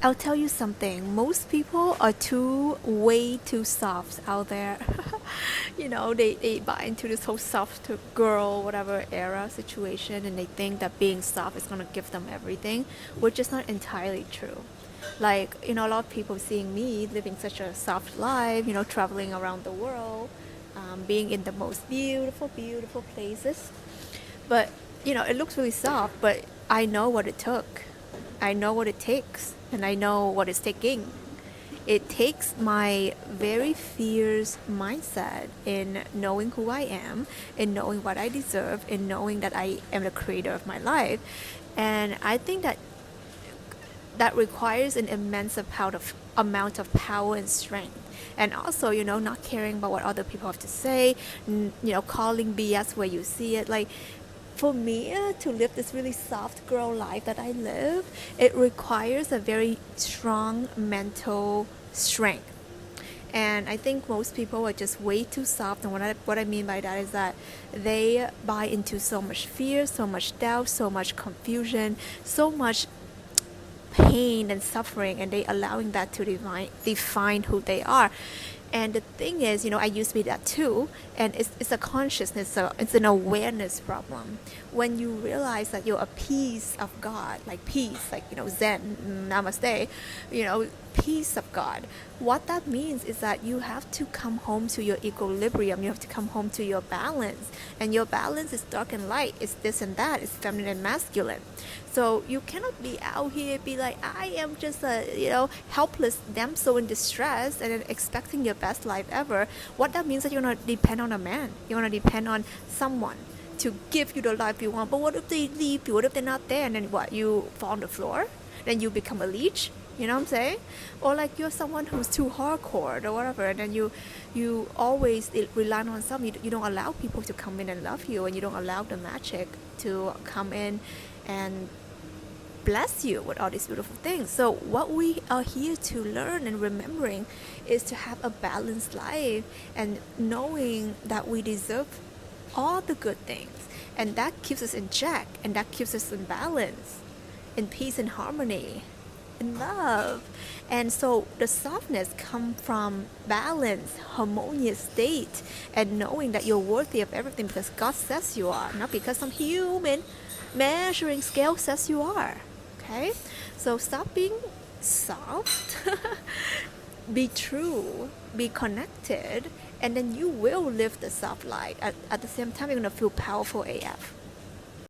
I'll tell you something. Most people are way too soft out there. They buy into this whole soft girl, whatever era situation, and they think that being soft is gonna give them everything, which is not entirely true. Like, a lot of people seeing me living such a soft life, traveling around the world, being in the most beautiful, beautiful places. But, it looks really soft, but I know what it took. I know what it takes, and I know what it's taking. It takes my very fierce mindset in knowing who I am, in knowing what I deserve, in knowing that I am the creator of my life. And I think that requires an immense amount of power and strength. And also, not caring about what other people have to say, calling BS where you see it. Like, for me to live this really soft girl life that I live, it requires a very strong mental strength. And I think most people are just way too soft. And what I mean by that is that they buy into so much fear, so much doubt, so much confusion, so much pain and suffering, and they allowing that to define who they are. And the thing is, I used to be that too, and it's a consciousness, so it's an awareness problem. When you realize that you're a piece of God, like peace, like, Zen, namaste, peace of God, what that means is that you have to come home to your equilibrium, you have to come home to your balance, and your balance is dark and light, it's this and that, it's feminine and masculine. So you cannot be out here be like, I am just a helpless damsel in distress, and then expecting your best life ever. What that means is that you're gonna depend on a man, you're gonna depend on someone to give you the life you want. But what if they leave you? What if they're not there? And then what? You fall on the floor? Then you become a leech? You know what I'm saying? Or like you're someone who's too hardcore or whatever, and then you always rely on some. You don't allow people to come in and love you, and you don't allow the magic to come in and bless you with all these beautiful things. So what we are here to learn and remembering is to have a balanced life, and knowing that we deserve all the good things, and that keeps us in check, and that keeps us in balance, in peace and harmony, in love. And so the softness comes from balance, harmonious state, and knowing that you're worthy of everything because God says you are, not because some human measuring scale says you are. Okay, so stop being soft. Be true, be connected, and then you will live the soft life. At the same time, you're gonna feel powerful AF.